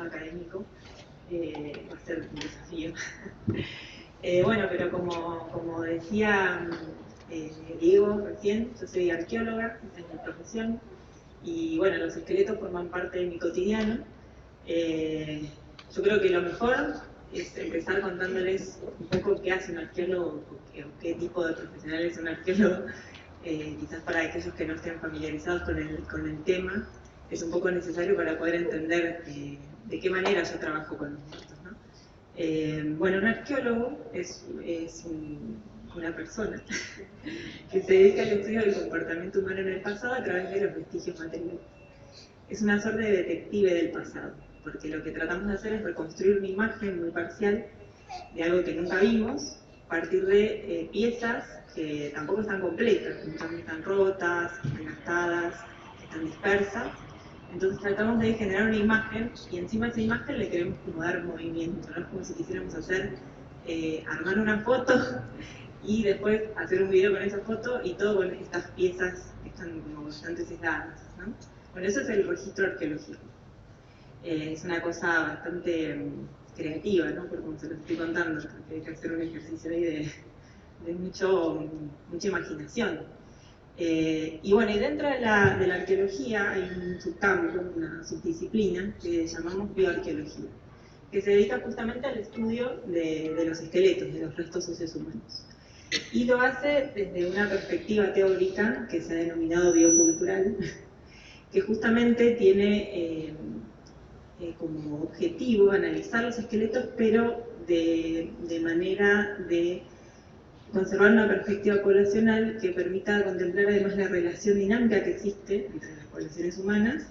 académico, va a ser un desafío. Bueno, pero como decía Diego recién, yo soy arqueóloga, esa es mi profesión, y bueno, los esqueletos forman parte de mi cotidiano. Yo creo que lo mejor es empezar contándoles un poco qué hace un arqueólogo, o qué tipo de profesional es un arqueólogo. Quizás para aquellos que no estén familiarizados con el tema, es un poco necesario para poder entender de qué manera yo trabajo con los muertos, ¿no? Bueno, un arqueólogo es una persona que se dedica al estudio del comportamiento humano en el pasado a través de los vestigios materiales. Es una suerte de detective del pasado, porque lo que tratamos de hacer es reconstruir una imagen muy parcial de algo que nunca vimos, a partir de piezas que tampoco están completas, muchas están rotas, están gastadas, están dispersas. Entonces tratamos de generar una imagen y encima de esa imagen le queremos como dar movimiento, ¿no? Es como si quisiéramos hacer, armar una foto y después hacer un video con esa foto y todo con estas piezas que están como bastante sesgadas, ¿no? Bueno, eso es el registro arqueológico. Es una cosa bastante creativa, ¿no? Por como se lo estoy contando, porque hay que hacer un ejercicio ahí de mucha imaginación. Y bueno, y dentro de la arqueología hay un subcampo, una subdisciplina que llamamos bioarqueología, que se dedica justamente al estudio de los esqueletos, de los restos óseos humanos. Y lo hace desde una perspectiva teórica que se ha denominado biocultural, que justamente tiene como objetivo analizar los esqueletos, pero de manera de conservar una perspectiva poblacional que permita contemplar además la relación dinámica que existe entre las poblaciones humanas,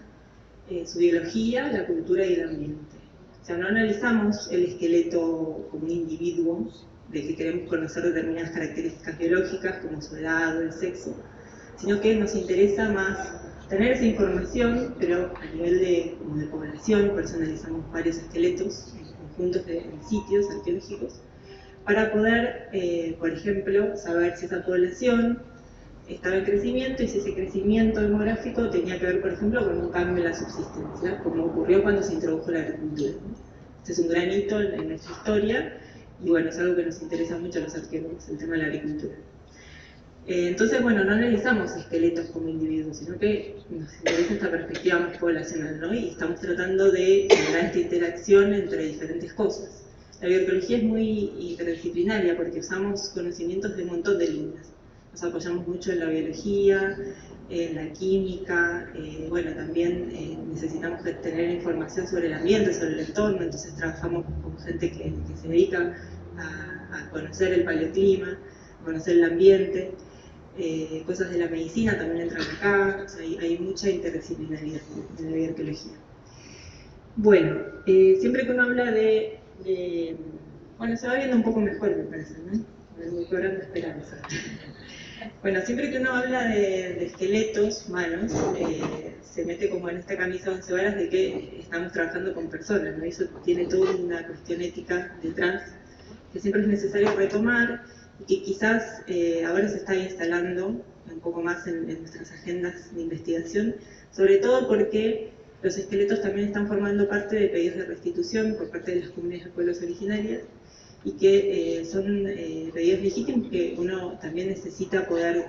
su biología, la cultura y el ambiente. O sea, no analizamos el esqueleto como un individuo de que queremos conocer determinadas características biológicas como su edad o el sexo, sino que nos interesa más tener esa información, pero a nivel de población. Por eso analizamos varios esqueletos en conjuntos en sitios arqueológicos, para poder, por ejemplo, saber si esa población estaba en crecimiento y si ese crecimiento demográfico tenía que ver, por ejemplo, con un cambio en la subsistencia, como ocurrió cuando se introdujo la agricultura, ¿no? Este es un gran hito en nuestra historia y bueno, es algo que nos interesa mucho a los arqueólogos, el tema de la agricultura. Entonces, bueno, no analizamos esqueletos como individuos, sino que nos interesa esta perspectiva más poblacional, ¿no? Y estamos tratando de generar esta interacción entre diferentes cosas. La bioarqueología es muy interdisciplinaria porque usamos conocimientos de un montón de líneas. Nos apoyamos mucho en la biología, en la química, bueno, también necesitamos tener información sobre el ambiente, sobre el entorno, entonces trabajamos con gente que se dedica a conocer el paleoclima, a conocer el ambiente. Cosas de la medicina también entran acá, o sea, hay mucha interdisciplinaridad en la bioarqueología. Bueno, siempre que uno habla bueno, se va viendo un poco mejor, me parece, ¿no? Voy cobrando esperanza. Bueno, siempre que uno habla de esqueletos humanos, se mete como en esta camisa de 11 varas de que estamos trabajando con personas, ¿no? Eso tiene toda una cuestión ética detrás, que siempre es necesario retomar y que quizás ahora se está instalando un poco más en nuestras agendas de investigación, sobre todo porque los esqueletos también están formando parte de pedidos de restitución por parte de las comunidades de pueblos originarias y que son pedidos legítimos que uno también necesita poder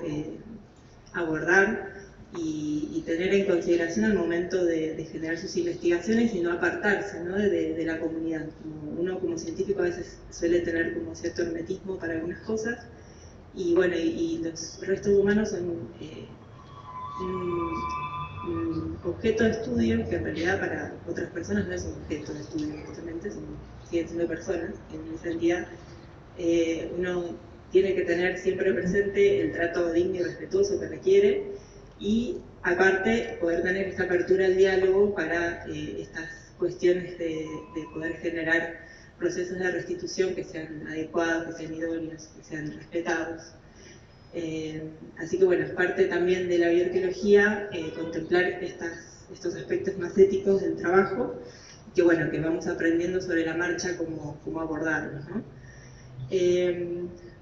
abordar y tener en consideración al momento de generar sus investigaciones y no apartarse, ¿no? de la comunidad. Uno como científico a veces suele tener como cierto hermetismo para algunas cosas y bueno, y los restos humanos son un objeto de estudio que en realidad para otras personas no es un objeto de estudio, justamente siguen siendo personas. En esa entidad uno tiene que tener siempre presente el trato digno y respetuoso que requiere y aparte poder tener esta apertura al diálogo para estas cuestiones de poder generar procesos de restitución que sean adecuados, que sean idóneos, que sean respetados. Así que bueno, es parte también de la bioarqueología contemplar estos aspectos más éticos del trabajo, que bueno, que vamos aprendiendo sobre la marcha cómo abordarlos, ¿no?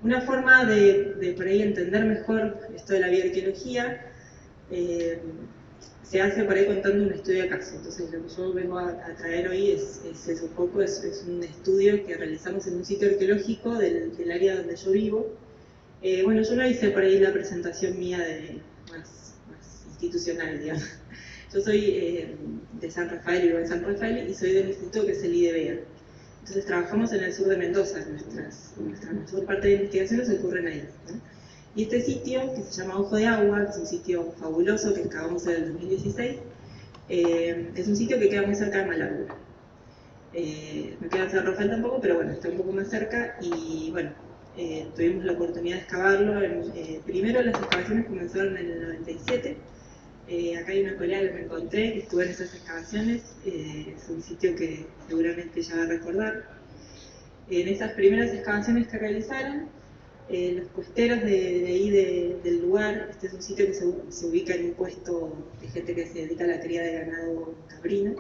Una forma de por ahí entender mejor esto de la bioarqueología se hace por ahí contando un estudio de caso. Entonces lo que yo vengo a traer hoy es eso un poco, es un estudio que realizamos en un sitio arqueológico del área donde yo vivo. Bueno, yo no hice por ahí la presentación mía más institucional, digamos. Yo soy de San Rafael, vivo en San Rafael, y soy del instituto que es el IDBEA. Entonces trabajamos en el sur de Mendoza, nuestra mayor parte de investigaciones ocurren ahí, ¿no? Y este sitio, que se llama Ojo de Agua, que es un sitio fabuloso que acabamos en el 2016, es un sitio que queda muy cerca de Malargüe. No queda en San Rafael tampoco, pero bueno, está un poco más cerca y bueno, tuvimos la oportunidad de excavarlo. Primero las excavaciones comenzaron en el 97. Acá hay una colega que me encontré que estuvo en esas excavaciones, es un sitio que seguramente ya va a recordar. En esas primeras excavaciones que realizaron, los puesteros de ahí del lugar, este es un sitio que se ubica en un puesto de gente que se dedica a la cría de ganado caprino,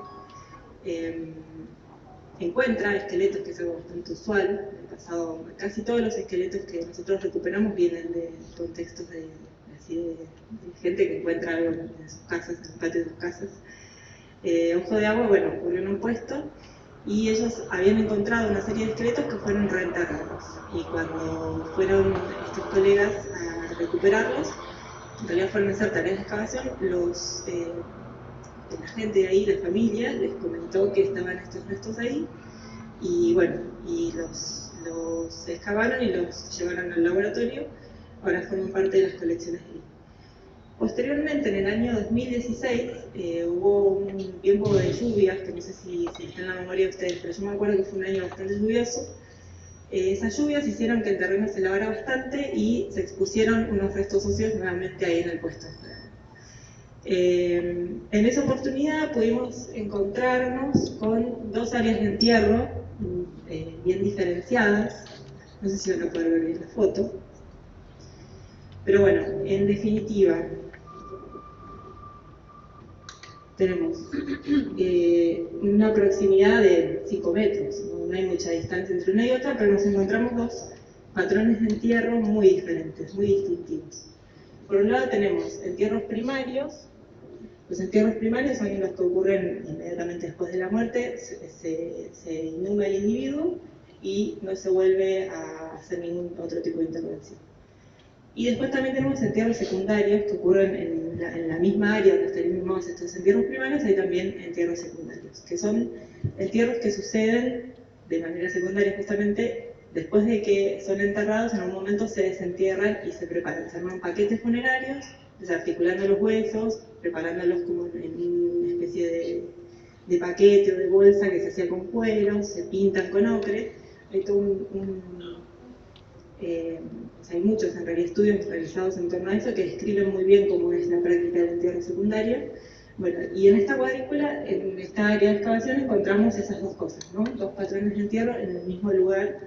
encuentra esqueletos, que es algo bastante usual del pasado. Casi todos los esqueletos que nosotros recuperamos vienen de contextos de gente que encuentra algo en sus casas, en el patio de sus casas. Ojo de Agua, bueno, ocurrió en un puesto y ellos habían encontrado una serie de esqueletos que fueron reenterrados. Y cuando fueron estos colegas a recuperarlos, en realidad fueron a hacer tareas de excavación, la gente de ahí, la familia, les comentó que estaban estos restos ahí y bueno, y los excavaron y los llevaron al laboratorio. Ahora forman parte de las colecciones de ahí. Posteriormente, en el año 2016, hubo un tiempo de lluvias, que no sé si está en la memoria de ustedes, pero yo me acuerdo que fue un año bastante lluvioso. Esas lluvias hicieron que el terreno se lavara bastante y se expusieron unos restos óseos nuevamente ahí en el puesto. En esa oportunidad pudimos encontrarnos con dos áreas de entierro bien diferenciadas. No sé si van a poder ver bien la foto. Pero bueno, en definitiva, tenemos una proximidad de 5 metros, no hay mucha distancia entre una y otra, pero nos encontramos dos patrones de entierro muy diferentes, muy distintivos. Por un lado tenemos entierros primarios. Los entierros primarios son los que ocurren inmediatamente después de la muerte, se inhuma el individuo y no se vuelve a hacer ningún otro tipo de intervención. Y después también tenemos entierros secundarios que ocurren en la misma área donde están inhumados estos entierros primarios. Hay también entierros secundarios, que son entierros que suceden de manera secundaria justamente después de que son enterrados. En un momento se desentierran y se preparan, se arman paquetes funerarios, desarticulando los huesos, preparándolos como en una especie de paquete o de bolsa que se hacía con cuero, se pintan con ocre. Hay todo hay muchos en realidad estudios realizados en torno a eso que describen muy bien cómo es la práctica del entierro secundario. Bueno, y en esta cuadrícula, en esta área de excavación, encontramos esas dos cosas, ¿no? Dos patrones de entierro en el mismo lugar,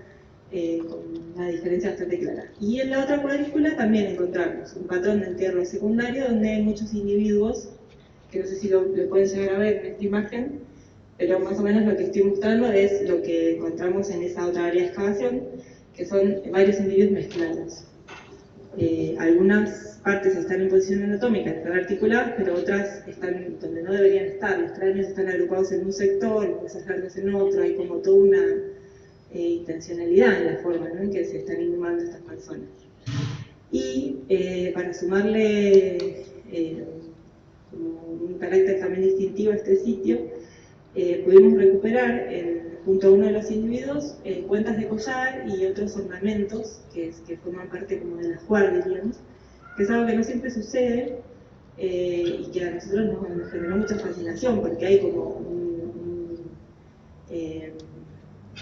con una diferencia bastante clara. Y en la otra cuadrícula también encontramos un patrón de entierro secundario donde hay muchos individuos, que no sé si lo pueden llegar a ver en esta imagen, pero más o menos lo que estoy mostrando es lo que encontramos en esa otra área de excavación, que son varios individuos mezclados. Algunas partes están en posición anatómica, están articuladas, pero otras están donde no deberían estar. Los cráneos están agrupados en un sector, los huesos largos en otro. Hay como toda una intencionalidad en la forma, ¿no?, en que se están inhumando estas personas. Y para sumarle como un carácter también distintivo a este sitio, pudimos recuperar junto a uno de los individuos cuentas de collar y otros ornamentos que forman parte como de la juar, diríamos, que es algo que no siempre sucede y que a nosotros nos generó mucha fascinación porque hay como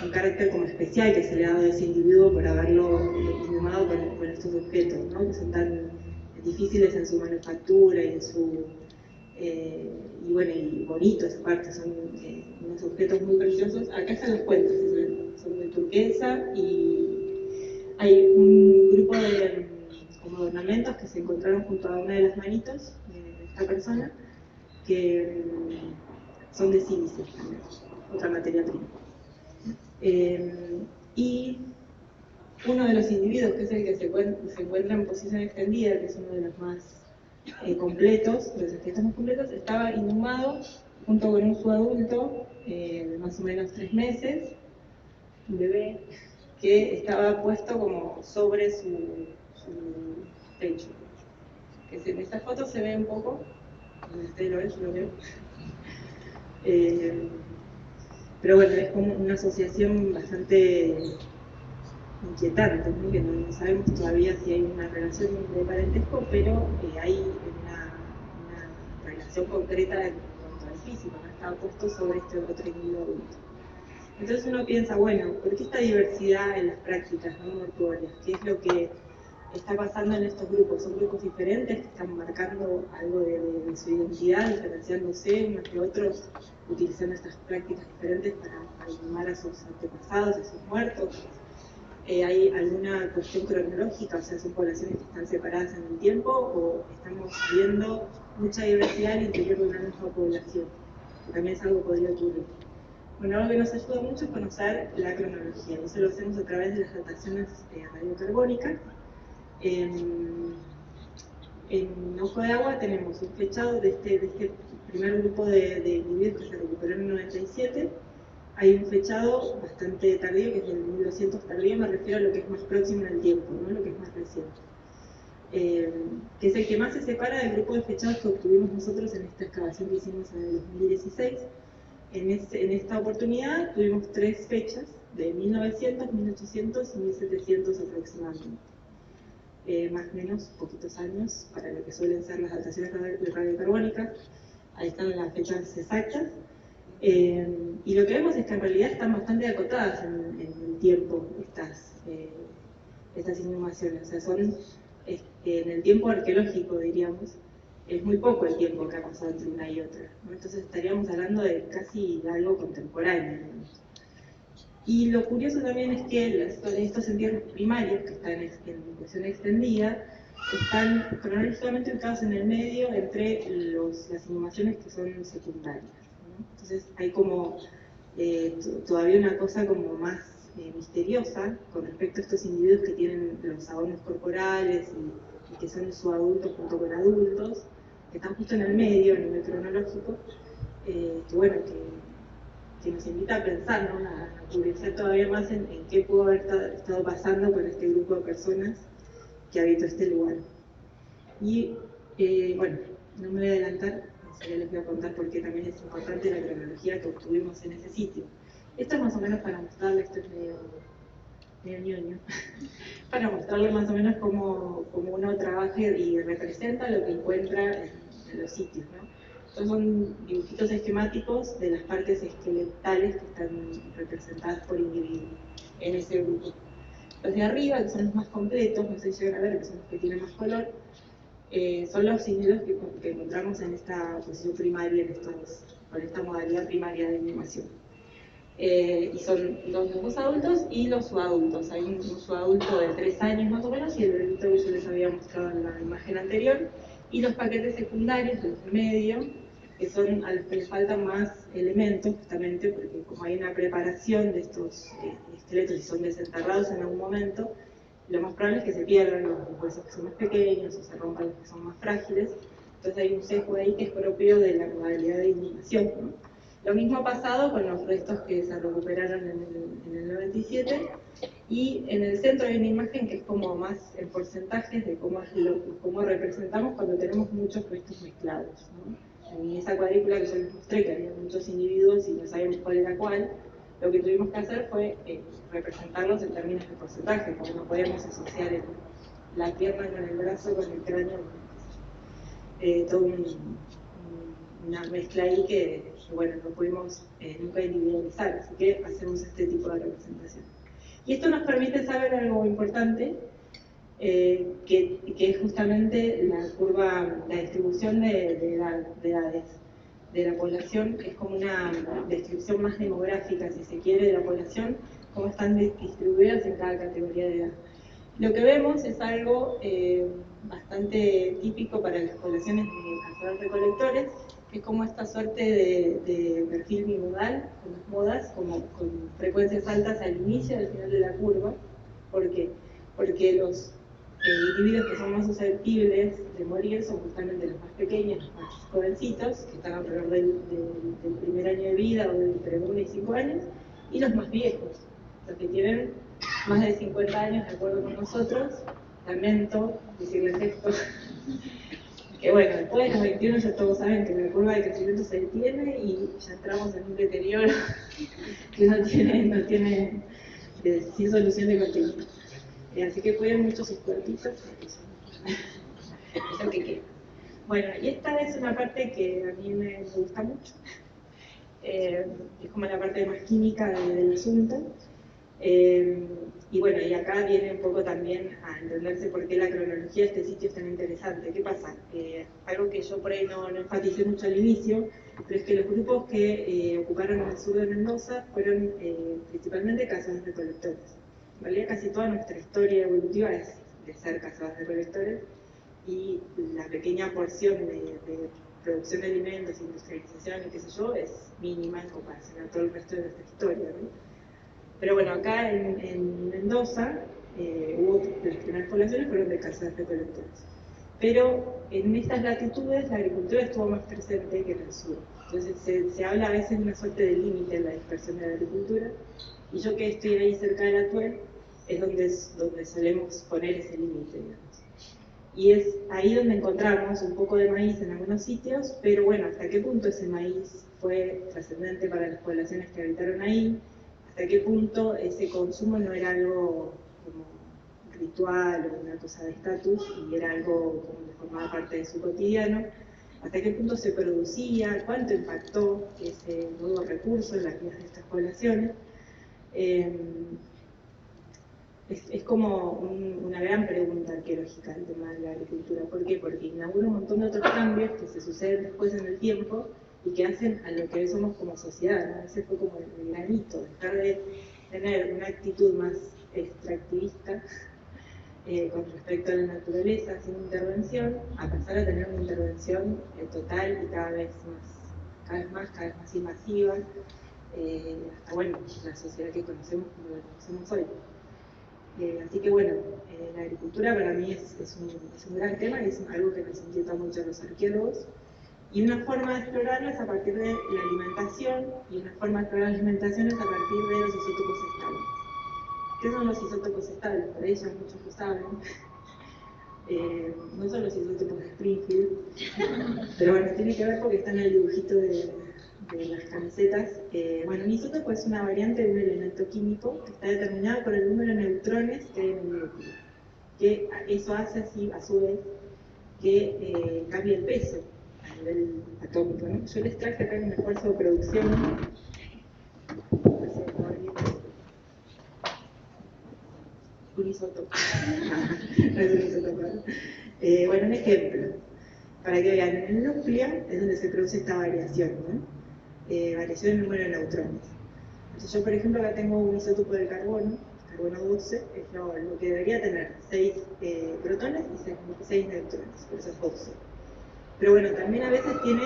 un carácter como especial que se le ha dado a ese individuo por haberlo inhumado con estos objetos, ¿no?, que son tan difíciles en su manufactura y en su y bueno, y bonitos aparte, son unos objetos muy preciosos. Acá están las cuentas, son de turquesa y hay un grupo de como ornamentos que se encontraron junto a una de las manitos de esta persona que son de sílice también, otra materia prima. Y uno de los individuos, que es el que se encuentra en posición extendida, que es uno de los más completos, los esqueletos más completos, estaba inhumado junto con un subadulto de más o menos 3 meses, un bebé, que estaba puesto como sobre su pecho. Que en esta foto se ve un poco, ustedes lo ven, yo lo veo. Pero bueno, es como una asociación bastante inquietante, ¿no? Que no sabemos todavía si hay una relación de parentesco, pero hay una relación concreta en cuanto al físico, ¿no? Estaba puesto sobre este otro individuo adulto. Entonces uno piensa, bueno, ¿por qué esta diversidad en las prácticas no mortuorias? ¿Qué es lo que está pasando en estos grupos? ¿Son grupos diferentes que están marcando algo de su identidad, diferenciándose unos que otros, utilizando estas prácticas diferentes para inhumar a sus antepasados, a sus muertos? ¿Hay alguna cuestión cronológica? O sea, ¿son poblaciones que están separadas en el tiempo o estamos viendo mucha diversidad al interior de una misma población? Que también es algo que podría ocurrir. Bueno, algo que nos ayuda mucho es conocer la cronología, y eso lo hacemos a través de las dataciones radiocarbónicas. En Ojo de Agua tenemos un fechado de este primer grupo de individuos que se recuperó en el 97. Hay un fechado bastante tardío, que es del 1200 tardío, me refiero a lo que es más próximo en el tiempo, no lo que es más reciente. Que es el que más se separa del grupo de fechados que obtuvimos nosotros en esta excavación que hicimos en el 2016. En esta oportunidad tuvimos 3 fechas, de 1900, 1800 y 1700 aproximadamente. Más o menos poquitos años para lo que suelen ser las dataciones radiocarbónicas. Ahí están las fechas exactas. Y lo que vemos es que en realidad están bastante acotadas en el tiempo estas inhumaciones. O sea, son en el tiempo arqueológico, diríamos, es muy poco el tiempo que ha pasado entre una y otra, ¿no? Entonces estaríamos hablando de casi algo contemporáneo, digamos. Y lo curioso también es que estos entierros primarios, que están en cuestión extendida, están cronológicamente ubicados en el medio entre las inhumaciones que son secundarias, ¿no? Entonces hay como todavía una cosa como más misteriosa con respecto a estos individuos que tienen los abonos corporales y que son subadultos junto con adultos, que están justo en el medio, a nivel cronológico, que bueno, que nos invita a pensar, ¿no? A curiosear todavía más en qué pudo haber estado pasando con este grupo de personas que habitó este lugar. Y bueno, no me voy a adelantar, ya les voy a contar por qué también es importante la cronología que obtuvimos en ese sitio. Esto es más o menos para mostrarles, esto es medio ñoño, para mostrarles más o menos cómo uno trabaja y representa lo que encuentra en los sitios, ¿no? Estos son dibujitos esquemáticos de las partes esqueletales que están representadas por individuos en ese grupo. Los de arriba, que son los más completos, no sé si llegan a ver, que son los que tienen más color, son los individuos que encontramos en esta posición primaria, con esta modalidad primaria de inhumación. Y son los adultos y los subadultos. Hay un subadulto de 3 años más o menos y el bebito que yo les había mostrado en la imagen anterior, y los paquetes secundarios, los de medio, que son a los que les faltan más elementos, justamente porque como hay una preparación de estos esqueletos y son desenterrados en algún momento, lo más probable es que se pierdan los huesos que son más pequeños o se rompan los que son más frágiles. Entonces hay un sesgo ahí que es propio de la modalidad de inhumación, ¿no? Lo mismo ha pasado con los restos que se recuperaron en el 97, y en el centro hay una imagen que es como más en porcentajes de cómo representamos cuando tenemos muchos restos mezclados, ¿no? En esa cuadrícula que yo les mostré, que había muchos individuos y no sabíamos cuál era cuál, lo que tuvimos que hacer fue representarlos en términos de porcentaje, porque no podemos asociar la pierna con el brazo, con el cráneo, todo una mezcla ahí que bueno, no pudimos nunca individualizar, así que hacemos este tipo de representación. Y esto nos permite saber algo importante, que es justamente la curva, la distribución de edades de la población, que es como una descripción más demográfica, si se quiere, de la población, cómo están distribuidas en cada categoría de edad. Lo que vemos es algo bastante típico para las poblaciones de cazadores-recolectores, que es como esta suerte de perfil bimodal, con las modas, como con frecuencias altas al inicio y al final de la curva. ¿Por qué? Porque los individuos que son más susceptibles de morir son justamente los más pequeños, los más jovencitos, que están alrededor del primer año de vida o entre 1 y 5 años, y los más viejos, los que tienen más de 50 años, de acuerdo con nosotros. Lamento decirles esto, que bueno, después de los 21 ya todos saben que la curva de crecimiento se detiene y ya entramos en un deterioro que no tiene sin solución de continuidad. Así que cuiden mucho sus cuerpitos, eso que queda. Bueno, y esta es una parte que a mí me gusta mucho. Es como la parte más química del asunto. Y bueno, y acá viene un poco también a entenderse por qué la cronología de este sitio es tan interesante. ¿Qué pasa? Algo que yo por ahí no enfaticé mucho al inicio, pero es que los grupos que ocuparon el sur de Mendoza fueron principalmente cazadores recolectores. En realidad casi toda nuestra historia evolutiva es de ser cazadores recolectores, y la pequeña porción de producción de alimentos, industrialización y qué sé yo, es mínima en comparación a todo el resto de nuestra historia, ¿no? Pero bueno, acá en Mendoza las primeras poblaciones fueron de cazadores recolectores. Pero en estas latitudes la agricultura estuvo más presente que en el sur. Entonces se habla a veces de una suerte de límite en la dispersión de la agricultura, y yo que estoy ahí cerca de la Tuel es donde solemos poner ese límite, digamos. Y es ahí donde encontramos un poco de maíz en algunos sitios, pero bueno, ¿hasta qué punto ese maíz fue trascendente para las poblaciones que habitaron ahí? ¿Hasta qué punto ese consumo no era algo como ritual o una cosa de estatus y era algo como que formaba parte de su cotidiano? ¿Hasta qué punto se producía? ¿Cuánto impactó ese nuevo recurso en las vidas de estas poblaciones? Es como una gran pregunta arqueológica el tema de la agricultura. ¿Por qué? Porque inaugura un montón de otros cambios que se suceden después en el tiempo y que hacen a lo que hoy somos como sociedad, ¿no? Ese fue como el granito, dejar de tener una actitud más extractivista con respecto a la naturaleza sin intervención, a pasar a tener una intervención total y cada vez más invasiva, hasta bueno, la sociedad que conocemos como la conocemos hoy. Así que bueno, la agricultura para mí es un gran tema y es algo que nos inquieta mucho a los arqueólogos. Y una forma de explorarlo es a partir de la alimentación, y una forma de explorar la alimentación es a partir de los isótopos estables. ¿Qué son los isótopos estables? Por ahí ya muchos lo saben. No son los isótopos de Springfield, pero bueno, tiene que ver porque está en el dibujito de las camisetas. Bueno, un isótopo es una variante de un elemento químico que está determinado por el número de neutrones que hay en el núcleo, que eso hace así, a su vez, que cambie el peso a nivel atómico, ¿no? Yo les traje acá un esfuerzo de producción. Un isótopo. No es un isótopo. Bueno, un ejemplo. Para que vean, en el núcleo es donde se produce esta variación, ¿no? Variación del número de neutrones. Entonces yo, por ejemplo, acá tengo un isótopo del carbono 12, es lo que debería tener 6 protones y 6 neutrones, por eso es 12. Pero bueno, también a veces tiene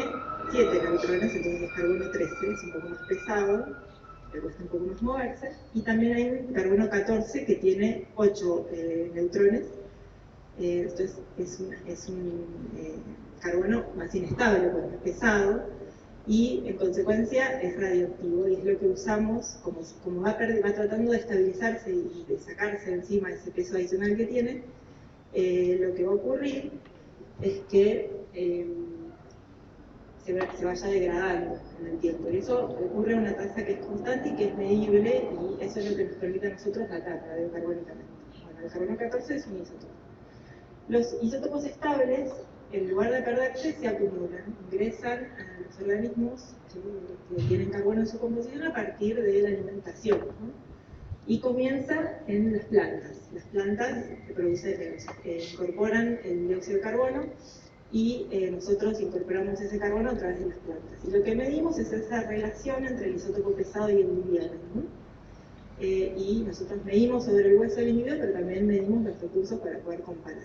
7 neutrones, entonces es carbono 13, es un poco más pesado, le cuesta un poco más moverse. Y también hay un carbono 14 que tiene 8 neutrones, entonces es un carbono más inestable porque es pesado, y en consecuencia es radioactivo, y es lo que usamos, como va tratando de estabilizarse y de sacarse encima ese peso adicional que tiene, lo que va a ocurrir es que se vaya degradando en el tiempo. Y eso ocurre a una tasa que es constante y que es medible, y eso es lo que nos permite a nosotros datar radiocarbónicamente. Bueno, el carbono 14 es un isótopo. Los isótopos estables, en lugar de perderse, se acumulan, ingresan a los organismos que tienen carbono en su composición a partir de la alimentación, ¿no? Y comienza en las plantas. Las plantas incorporan el dióxido de carbono, y nosotros incorporamos ese carbono a través de las plantas. Y lo que medimos es esa relación entre el isótopo pesado y el liviano, ¿no? Y nosotros medimos sobre el hueso del individuo, pero también medimos los recursos para poder comparar.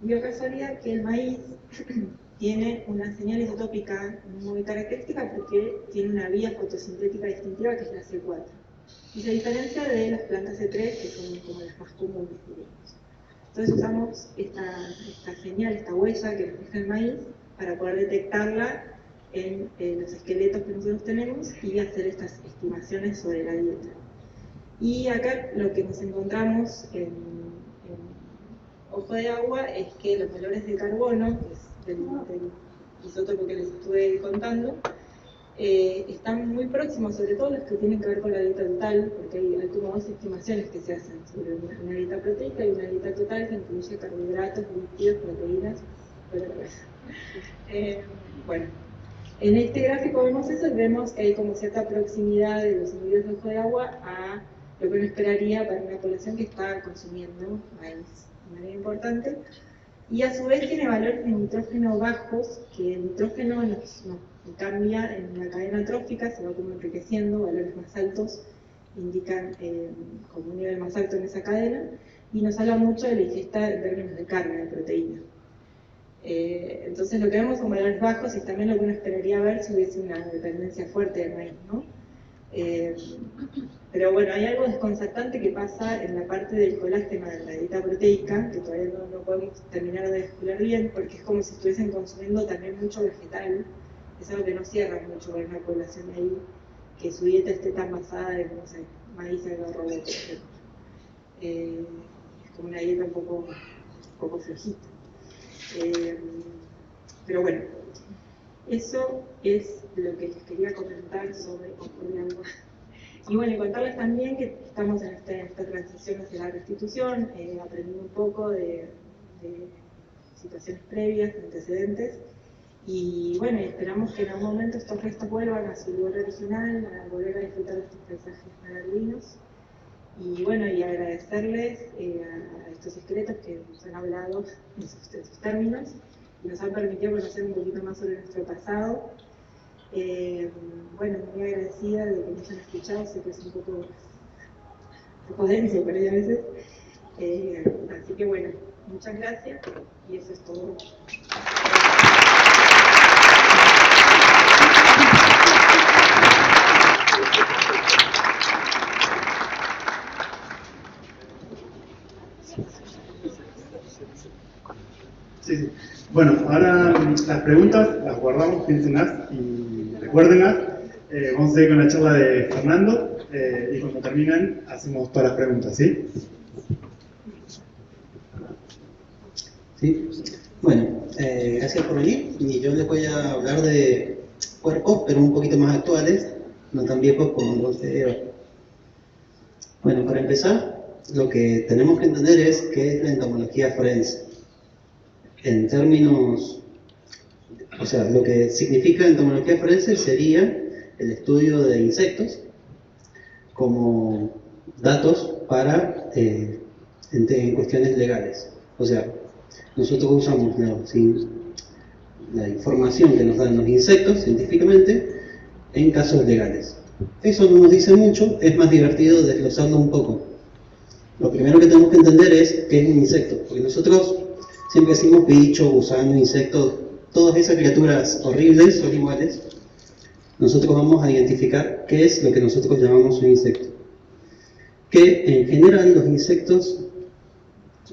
Dio casualidad que el maíz tiene una señal isotópica muy característica porque tiene una vía fotosintética distintiva que es la C4. Y se diferencia de las plantas C3, que son como las más comunes, diríamos. Entonces usamos esta señal, esta huella que nos deja el maíz, para poder detectarla en los esqueletos que nosotros tenemos y hacer estas estimaciones sobre la dieta. Y acá lo que nos encontramos en Ojo de Agua es que los valores de carbono, que es del isótopo que les estuve contando, están muy próximos, sobre todo los que tienen que ver con la dieta total, porque hay como dos estimaciones que se hacen sobre una dieta proteica y una dieta total que incluye carbohidratos, lípidos, proteínas, bueno, en este gráfico vemos eso y vemos que hay como cierta proximidad de los individuos de Ojo de Agua a lo que uno esperaría para una población que está consumiendo maíz de manera importante, y a su vez tiene valores de nitrógeno bajos, que el nitrógeno nos cambia en la cadena trófica, se va como enriqueciendo, valores más altos indican como un nivel más alto en esa cadena, y nos habla mucho de la ingesta en términos de carne, de proteína. Entonces lo que vemos son valores bajos y también lo que uno esperaría ver si hubiese una dependencia fuerte del maíz, ¿no? Pero bueno, hay algo desconcertante que pasa en la parte del colágeno de la dieta proteica, que todavía no podemos terminar de descubrir bien, porque es como si estuviesen consumiendo también mucho vegetal. Es algo que no cierra mucho con una población ahí, que su dieta esté tan basada en, no sé, maíz y algarrobo, por ejemplo. Es como una dieta un poco flojita. Pero bueno, eso es lo que les quería comentar sobre Ojo de Agua. Y bueno, y contarles también que estamos en esta transición hacia la restitución, aprendiendo un poco de situaciones previas, antecedentes, y bueno, y esperamos que en algún momento estos restos vuelvan a su lugar original, a volver a disfrutar de estos paisajes maravillosos. Y bueno, y agradecerles a estos esqueletos que nos han hablado en sus términos y nos han permitido conocer un poquito más sobre nuestro pasado. Bueno, muy agradecida de que nos hayan escuchado, sé que es un poco denso por ahí a veces. Así que bueno, muchas gracias y eso es todo. Sí. Bueno, ahora las preguntas las guardamos, piénsenlas y recuérdenlas. Vamos a seguir con la charla de Fernando y cuando terminen hacemos todas las preguntas, ¿sí? Sí. Bueno, gracias por venir y yo les voy a hablar de cuerpos, pero un poquito más actuales, no tan viejos como los de Eva. Bueno, para empezar, lo que tenemos que entender es qué es la entomología forense. En términos, o sea, lo que significa entomología forense sería el estudio de insectos como datos para en cuestiones legales. O sea, nosotros usamos la información que nos dan los insectos científicamente en casos legales. Eso no nos dice mucho, es más divertido desglosarlo un poco. Lo primero que tenemos que entender es qué es un insecto, porque nosotros siempre decimos bicho, gusano, insecto, todas esas criaturas horribles son iguales. Nosotros vamos a identificar qué es lo que nosotros llamamos un insecto. Que en general los insectos,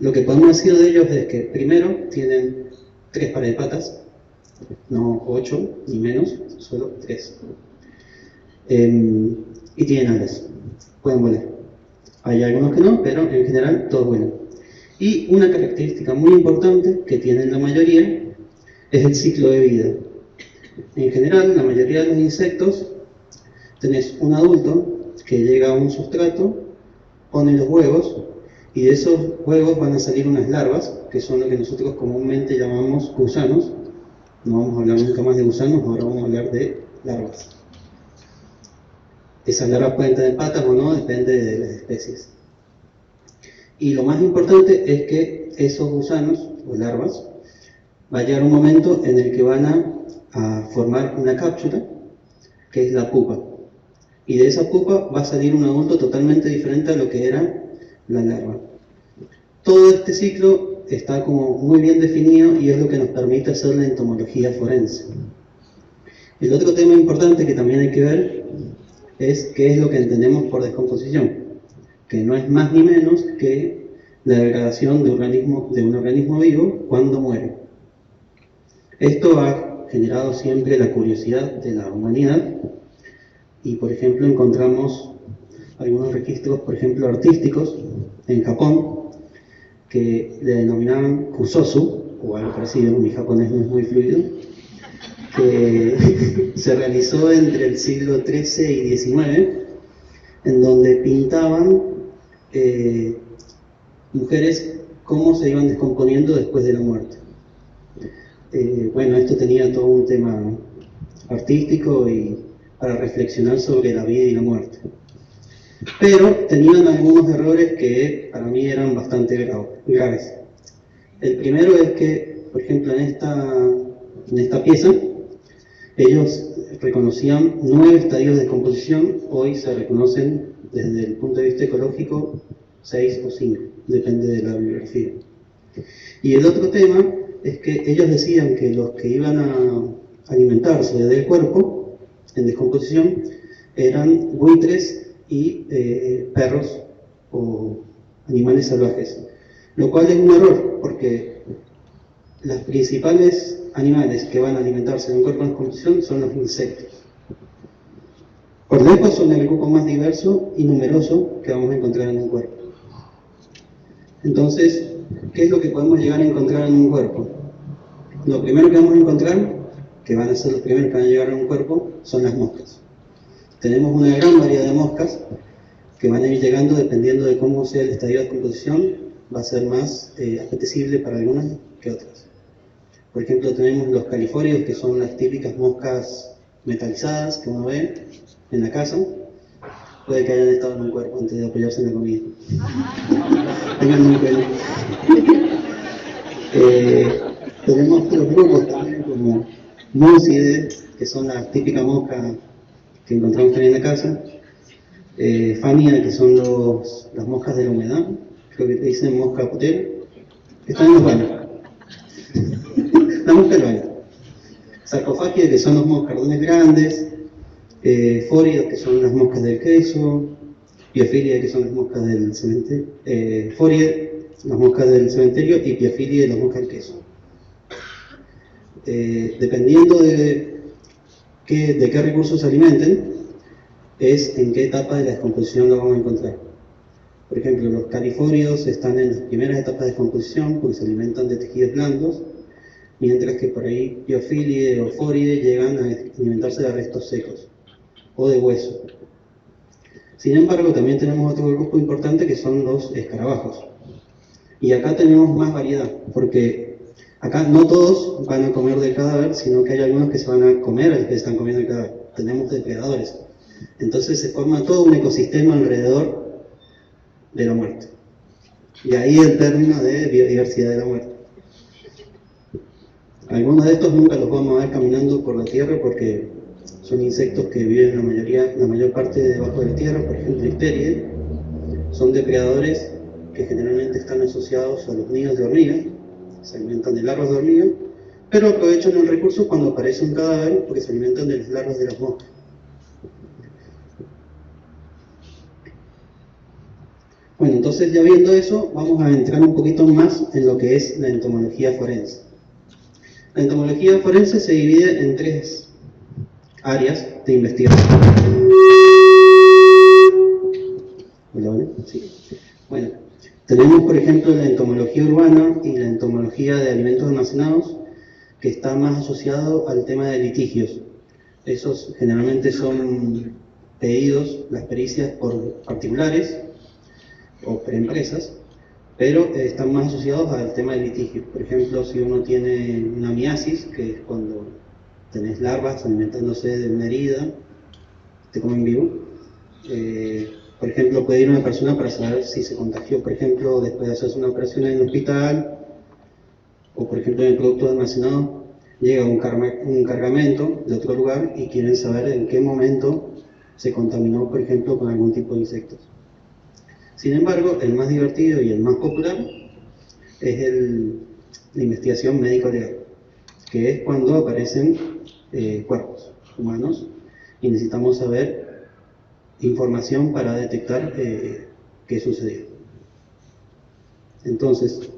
lo que podemos decir de ellos es que primero tienen 3 pares de patas, no 8 ni menos, solo 3. Y tienen alas, pueden volar. Hay algunos que no, pero en general todos vuelan. Y una característica muy importante que tienen la mayoría es el ciclo de vida. En general, la mayoría de los insectos, tenés un adulto que llega a un sustrato, pone los huevos, y de esos huevos van a salir unas larvas, que son lo que nosotros comúnmente llamamos gusanos. No vamos a hablar nunca más de gusanos, ahora vamos a hablar de larvas. Esas larvas pueden tener patas o no, depende de las especies. Y lo más importante es que esos gusanos o larvas va a llegar un momento en el que van a formar una cápsula, que es la pupa. Y de esa pupa va a salir un adulto totalmente diferente a lo que era la larva. Todo este ciclo está como muy bien definido y es lo que nos permite hacer la entomología forense. El otro tema importante que también hay que ver es qué es lo que entendemos por descomposición, que no es más ni menos que la degradación de un organismo vivo cuando muere. Esto ha generado siempre la curiosidad de la humanidad y, por ejemplo, encontramos algunos registros, por ejemplo, artísticos en Japón que le denominaban kusosu, o algo parecido, mi japonés no es muy fluido, que se realizó entre el siglo XIII y XIX, en donde pintaban mujeres cómo se iban descomponiendo después de la muerte. Bueno, esto tenía todo un tema artístico y para reflexionar sobre la vida y la muerte. Pero tenían algunos errores que para mí eran bastante graves. El primero es que, por ejemplo, en esta pieza, ellos reconocían 9 estadios de descomposición, hoy se reconocen desde el punto de vista ecológico 6 o 5, depende de la bibliografía. Y el otro tema es que ellos decían que los que iban a alimentarse del cuerpo en descomposición eran buitres y perros o animales salvajes, lo cual es un error porque los principales animales que van a alimentarse de un cuerpo en descomposición son los insectos. Por lejos son el grupo más diverso y numeroso que vamos a encontrar en un cuerpo. Entonces, ¿qué es lo que podemos llegar a encontrar en un cuerpo? Lo primero que vamos a encontrar, que van a ser los primeros que van a llegar a un cuerpo, son las moscas. Tenemos una gran variedad de moscas que van a ir llegando dependiendo de cómo sea el estadio de descomposición, va a ser más apetecible para algunas que otras. Por ejemplo, tenemos los califorios, que son las típicas moscas metalizadas que uno ve en la casa. Puede que hayan estado en un cuerpo antes de apoyarse en la comida. Tengan muy cuidado. Tenemos los grupos también como Múcides, que son las típicas moscas que encontramos también en la casa. Fania, que son las moscas de la humedad, creo que te dicen mosca potera, que están en los baños. La mosca del baño. Sarcofagia, que son los moscardones grandes. Fóridos, que son las moscas del queso. Piofilia, que son las moscas del cementerio. Forie, las moscas del cementerio, y Piofilia, las moscas del queso. Dependiendo de qué recursos se alimenten, es en qué etapa de la descomposición lo vamos a encontrar. Por ejemplo, los califorios están en las primeras etapas de descomposición porque se alimentan de tejidos blandos, mientras que por ahí Piofilia o Forie llegan a alimentarse de restos secos o de hueso. Sin embargo, también tenemos otro grupo importante que son los escarabajos. Y acá tenemos más variedad, porque acá no todos van a comer del cadáver, sino que hay algunos que se van a comer al que están comiendo el cadáver. Tenemos depredadores. Entonces se forma todo un ecosistema alrededor de la muerte. Y ahí el término de biodiversidad de la muerte. Algunos de estos nunca los vamos a ver caminando por la tierra porque son insectos que viven la mayor parte debajo de la tierra, por ejemplo Icteridae. Son depredadores que generalmente están asociados a los nidos de hormiga, se alimentan de larvas de hormiga, pero aprovechan el recurso cuando aparece un cadáver porque se alimentan de las larvas de las moscas. Bueno, entonces ya viendo eso, vamos a entrar un poquito más en lo que es la entomología forense. La entomología forense se divide en 3 áreas de investigación. ¿Hola? Sí. Bueno, tenemos por ejemplo la entomología urbana y la entomología de alimentos almacenados, que está más asociado al tema de litigios. Esos generalmente son pedidos, las pericias, por particulares o por empresas, pero están más asociados al tema de litigios. Por ejemplo, si uno tiene una miasis, que es cuando tenés larvas alimentándose de una herida, te comen vivo. Por ejemplo, puede ir una persona para saber si se contagió, por ejemplo, después de hacerse una operación en el hospital, o por ejemplo en el producto almacenado, llega un cargamento de otro lugar y quieren saber en qué momento se contaminó, por ejemplo, con algún tipo de insectos. Sin embargo, el más divertido y el más popular es la investigación médico-legal, que es cuando aparecen cuerpos humanos y necesitamos saber información para detectar qué sucedió. Entonces,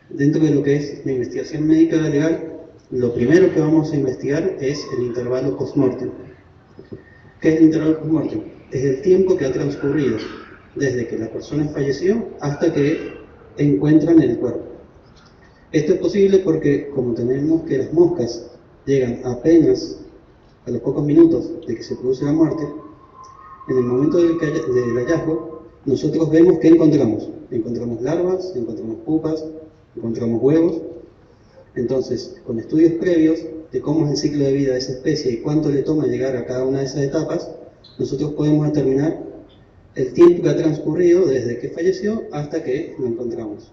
dentro de lo que es la investigación médica legal, lo primero que vamos a investigar es el intervalo post-mortem. ¿Qué es el intervalo post-mortem? Es el tiempo que ha transcurrido desde que la persona falleció hasta que encuentran el cuerpo. Esto es posible porque, como tenemos que las moscas llegan apenas a los pocos minutos de que se produce la muerte, en el momento del hallazgo, nosotros vemos que encontramos. Encontramos larvas, encontramos pupas, encontramos huevos. Entonces, con estudios previos de cómo es el ciclo de vida de esa especie y cuánto le toma llegar a cada una de esas etapas, nosotros podemos determinar el tiempo que ha transcurrido desde que falleció hasta que lo encontramos.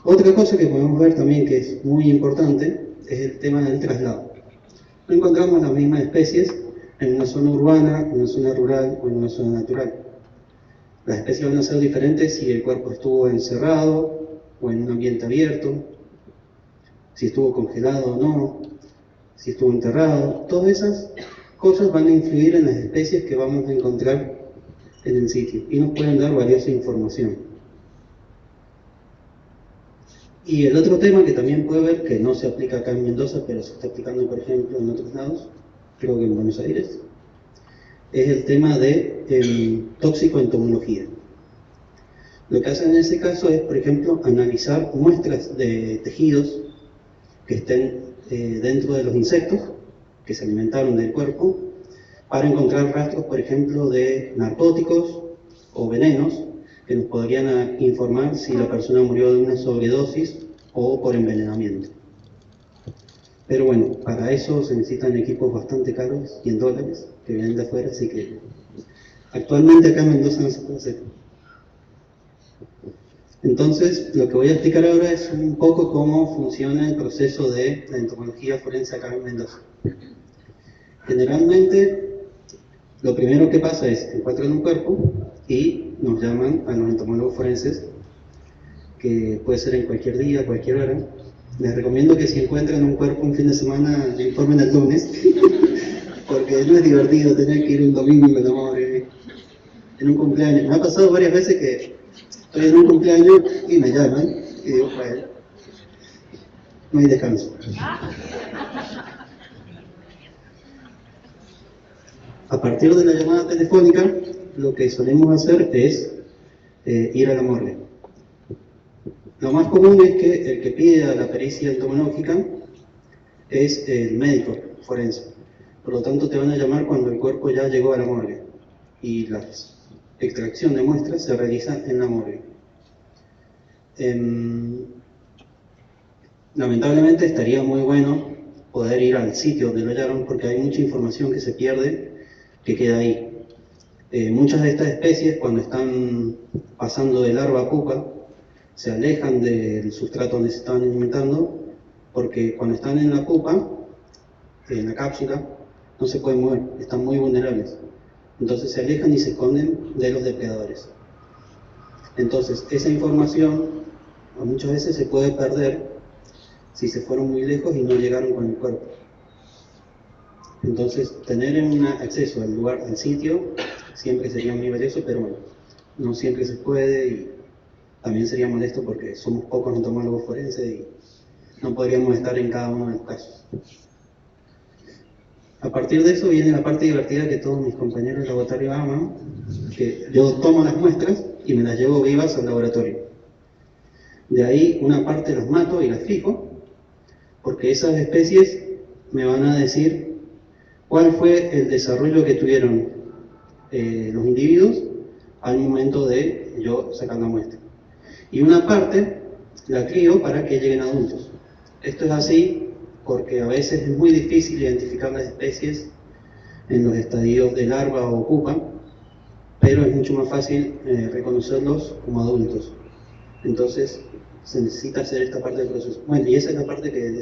Otra cosa que podemos ver también que es muy importante es el tema del traslado. No encontramos las mismas especies en una zona urbana, en una zona rural o en una zona natural. Las especies van a ser diferentes si el cuerpo estuvo encerrado o en un ambiente abierto, si estuvo congelado o no, si estuvo enterrado. Todas esas cosas van a influir en las especies que vamos a encontrar en el sitio y nos pueden dar valiosa información. Y el otro tema que también puede ver, que no se aplica acá en Mendoza, pero se está aplicando, por ejemplo, en otros lados, creo que en Buenos Aires, es el tema de toxicoentomología. Lo que hacen en ese caso es, por ejemplo, analizar muestras de tejidos que estén dentro de los insectos que se alimentaron del cuerpo, para encontrar rastros, por ejemplo, de narcóticos o venenos que nos podrían informar si la persona murió de una sobredosis o por envenenamiento. Pero bueno, para eso se necesitan equipos bastante caros y en dólares que vienen de afuera, así que actualmente acá en Mendoza no se puede hacer. Entonces, lo que voy a explicar ahora es un poco cómo funciona el proceso de la entomología forense acá en Mendoza. Generalmente, lo primero que pasa es que encuentran un cuerpo y nos llaman a los entomólogos forenses, que puede ser en cualquier día, cualquier hora. Les recomiendo que si encuentran un cuerpo un fin de semana, le informen el lunes, porque no es divertido tener que ir un domingo con la madre en un cumpleaños. Me ha pasado varias veces que estoy en un cumpleaños y me llaman y digo, bueno, no hay descanso. A partir de la llamada telefónica, lo que solemos hacer es ir a la morgue. Lo más común es que el que pide a la pericia entomológica es el médico forense. Por lo tanto, te van a llamar cuando el cuerpo ya llegó a la morgue. Y la extracción de muestras se realiza en la morgue. Lamentablemente estaría muy bueno poder ir al sitio donde lo hallaron, porque hay mucha información que se pierde, que queda ahí. Muchas de estas especies, cuando están pasando de larva a pupa, se alejan del sustrato donde se estaban alimentando, porque cuando están en la pupa, en la cápsula, no se pueden mover, están muy vulnerables. Entonces se alejan y se esconden de los depredadores. Entonces esa información muchas veces se puede perder si se fueron muy lejos y no llegaron con el cuerpo. Entonces tener un acceso al lugar, al sitio, siempre sería muy valioso, pero bueno, no siempre se puede y también sería molesto porque somos pocos entomólogos forenses y no podríamos estar en cada uno de los casos. A partir de eso viene la parte divertida que todos mis compañeros de laboratorio aman, que yo tomo las muestras y me las llevo vivas al laboratorio. De ahí una parte las mato y las fijo, porque esas especies me van a decir cuál fue el desarrollo que tuvieron los individuos al momento de yo sacar la muestra. Y una parte la crío para que lleguen adultos. Esto es así porque a veces es muy difícil identificar las especies en los estadios de larva o pupa, pero es mucho más fácil reconocerlos como adultos. Entonces se necesita hacer esta parte del proceso. Bueno, y esa es la parte que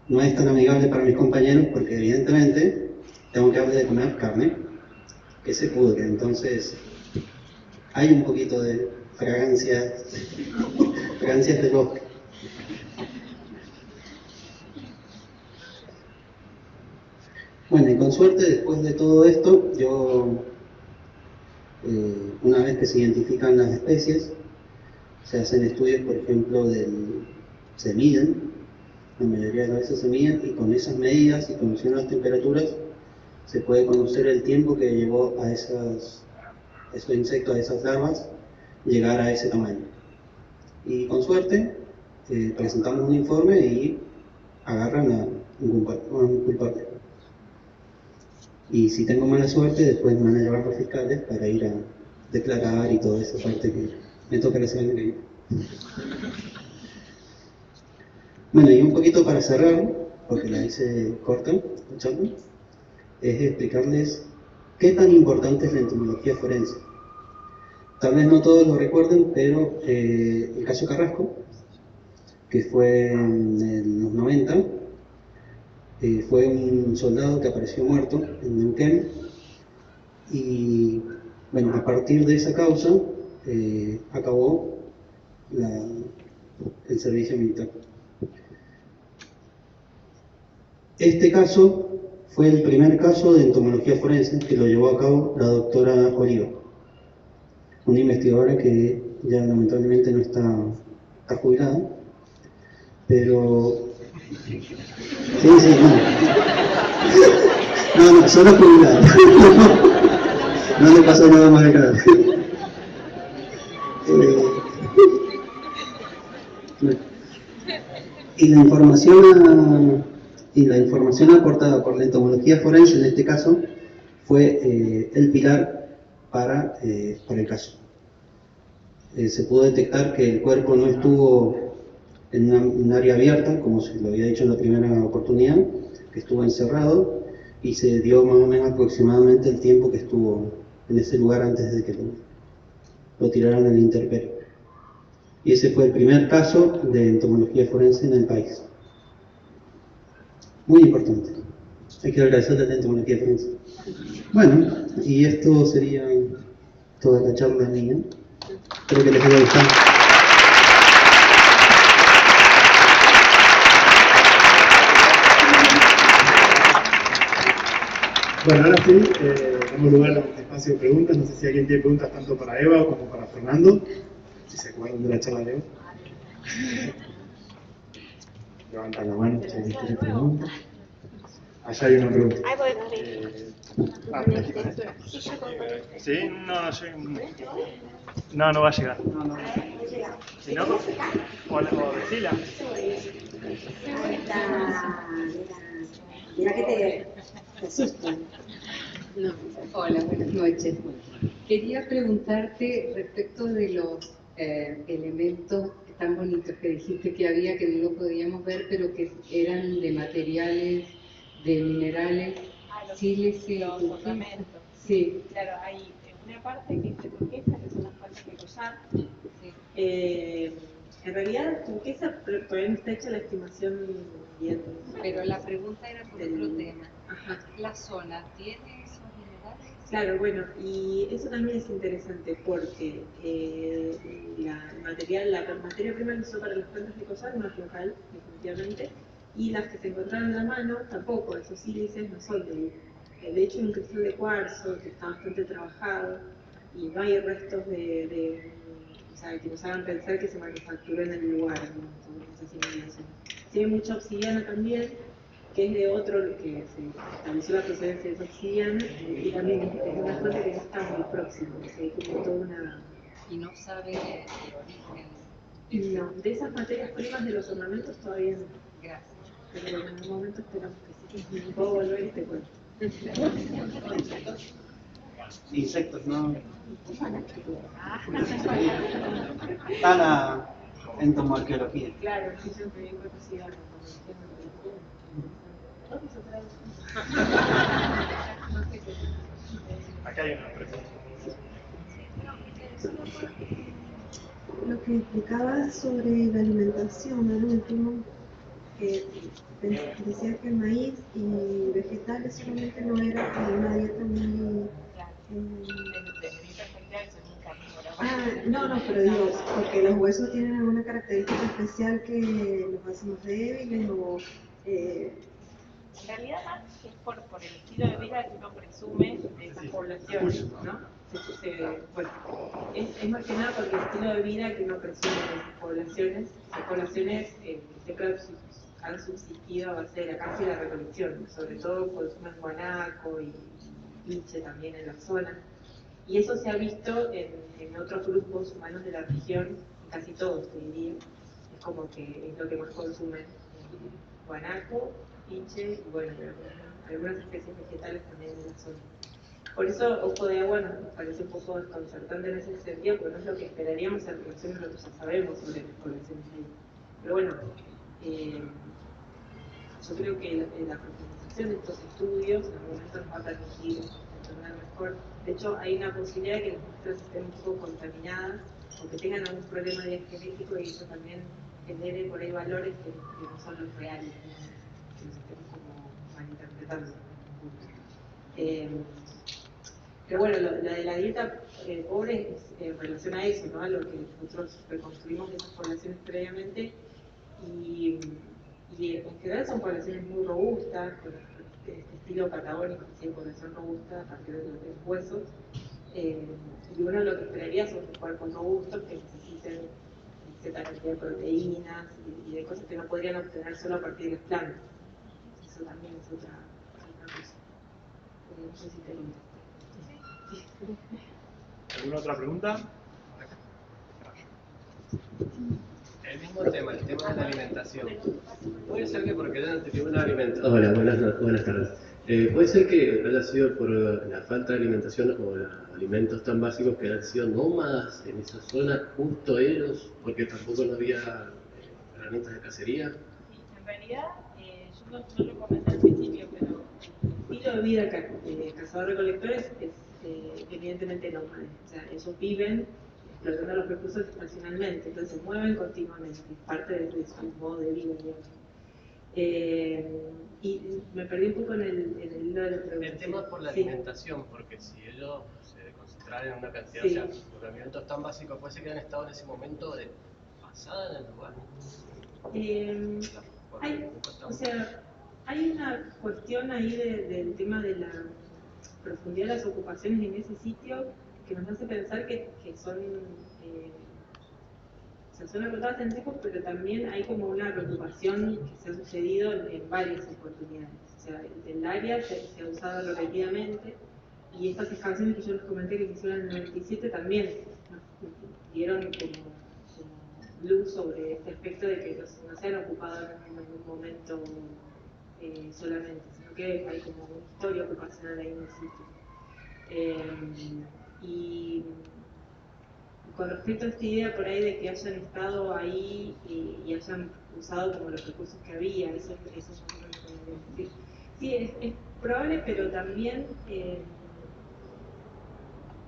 no es tan amigable para mis compañeros, porque evidentemente tengo que darles de comer carne que se pudre. Entonces hay un poquito de fragancias del bosque. Bueno, y con suerte, después de todo esto, yo, una vez que se identifican las especies, Se hacen estudios, por ejemplo, se miden, la mayoría de las veces se miden, y con esas medidas y conociendo las temperaturas, se puede conocer el tiempo que llevó a esos insectos, a esas larvas, llegar a ese tamaño. Y con suerte, presentamos un informe y agarran a un culpable. Y si tengo mala suerte, después me van a llevar los fiscales para ir a declarar y toda esa parte que me toca la semana que viene. Bueno, y un poquito para cerrar, porque la hice corta, la charla, es explicarles qué tan importante es la entomología forense. Tal vez no todos lo recuerden, pero el caso Carrasco, que fue en los 90, fue un soldado que apareció muerto en Neuquén, y bueno, a partir de esa causa acabó el servicio militar. Este caso fue el primer caso de entomología forense que lo llevó a cabo la doctora Oliva, una investigadora que ya lamentablemente no está jubilada, pero... Sí, no, solo jubilada. No le pasó nada más grave. Y la información aportada por la entomología forense en este caso fue el pilar para el caso. Se pudo detectar que el cuerpo no estuvo en un área abierta, como se lo había dicho en la primera oportunidad, que estuvo encerrado, y se dio más o menos aproximadamente el tiempo que estuvo en ese lugar antes de que lo tiraran al intemperie. Y ese fue el primer caso de entomología forense en el país. Muy importante. Hay que agradecerle a la entomología forense. Bueno, y esto sería toda la charla mía. Espero que les haya gustado. Bueno, ahora sí, damos lugar a un espacio de preguntas. No sé si alguien tiene preguntas tanto para Eva como para Fernando. Si se acuerdan de la charla de Eva. Levantan la mano si alguien tiene preguntas. Allá hay una pregunta. Sí, no va a llegar. Si no, o decila. Mira que te asusta. No. Hola, buenas noches. Quería preguntarte respecto de los elementos tan bonitos que dijiste que había, que no lo podíamos ver, pero que eran de materiales, de minerales. Los ornamentos. Sí. Claro, hay una parte que es de turquesa, que son las plantas de collar. Sí. En realidad, turquesa todavía no está hecha la estimación bien. Pero la pregunta era por otro tema. Ajá. ¿La zona tiene esos minerales? Claro, bueno, y eso también es interesante porque la materia prima que usó para las plantas de collar no es local, definitivamente, y las que se encontraron en la mano tampoco, esos sílices no son de ahí. De hecho, un cristal de cuarzo que está bastante trabajado y no hay restos o sea, que nos hagan pensar que se manufacturó en el lugar, ¿no? Sobre esa simulación. Tiene mucha obsidiana también, que es de otro, que se estableció la procedencia de esa obsidiana, y también es una fuente que no está muy próxima, o sea, hay como toda una... Y no sabe el origen. No, de esas materias primas de los ornamentos todavía no. Gracias. Pero en algún momento esperamos que sí. Puedo volver y te cuento. Insectos, ¿no? Están a entomoarqueología. Claro, sí, siempre bien conocida la Acá hay una pregunta. Lo que explicabas sobre la alimentación al último, que decía que maíz y vegetales solamente no era una dieta muy... no, pero digo, porque los huesos tienen alguna característica especial que los hace más débiles o... En realidad más es por el estilo de vida que uno presume de esas poblaciones, ¿no? O bueno, es más que nada porque el estilo de vida que uno presume en esas poblaciones siempre han subsistido a base de la caza y la recolección, sobre todo consumen guanaco y pinche también en la zona. Y eso se ha visto en otros grupos humanos de la región, casi todos, te diría. Es como que es lo que más consumen, guanaco, pinche y bueno, algunas especies vegetales también de la zona. Por eso, Ojo de Agua nos parece un poco desconcertante en ese sentido, porque no es lo que esperaríamos en relación a lo que ya sabemos sobre las poblaciones ahí. Pero bueno, yo creo que la profundización de estos estudios en algún momento nos va a permitir entender mejor. De hecho, hay una posibilidad de que las muestras estén un poco contaminadas o que tengan algún problema genético y eso también genere por ahí valores que no son los reales, ¿no? Que los estemos como malinterpretando. Pero bueno, lo de la dieta pobre es en relación a eso, ¿no? A lo que nosotros reconstruimos de esas poblaciones previamente y en general son poblaciones muy robustas, con este estilo patagónico, que es población robusta a partir de los huesos. Y uno lo que esperaría son cuerpos robustos que necesiten cierta cantidad de proteínas y de cosas que no podrían obtener solo a partir de las plantas. Eso también es otra cosa. No sé si te contesté. ¿Alguna otra pregunta? El mismo tema, el tema de la alimentación. Puede ser que porque hayan tenido una alimentación. Hola, buenas tardes. Puede ser que haya sido por la falta de alimentación o alimentos tan básicos que hayan sido nómadas en esa zona, justo ellos, porque tampoco no había herramientas de cacería. En realidad, yo no lo comenté al principio, pero el estilo de vida cazador-recolectores es evidentemente nómade. O sea, ellos viven explotando los recursos estacionalmente, entonces se mueven continuamente, es parte de su modo de vida, digamos. Y me perdí un poco en el hilo de la pregunta. El tema por la sí. alimentación, porque si ellos se concentraran en una cantidad, sí. o sea, los alimentos tan básicos, puede ser que hayan estado en ese momento de pasada en el lugar. Hay una cuestión ahí del tema de la profundidad de las ocupaciones en ese sitio que nos hace pensar que son son acotadas en tiempos, pero también hay como una preocupación que se ha sucedido en varias oportunidades. O sea, el área se ha usado repetidamente y estas excavaciones que yo les comenté que se hicieron en el 97 también nos dieron como luz sobre este aspecto de que no se han ocupado en un momento solamente, sino que hay como una historia ocupacional ahí en el sitio. Y con respecto a esta idea por ahí de que hayan estado ahí y hayan usado como los recursos que había, eso es más o menos lo que quería decir. Sí, es probable, pero también,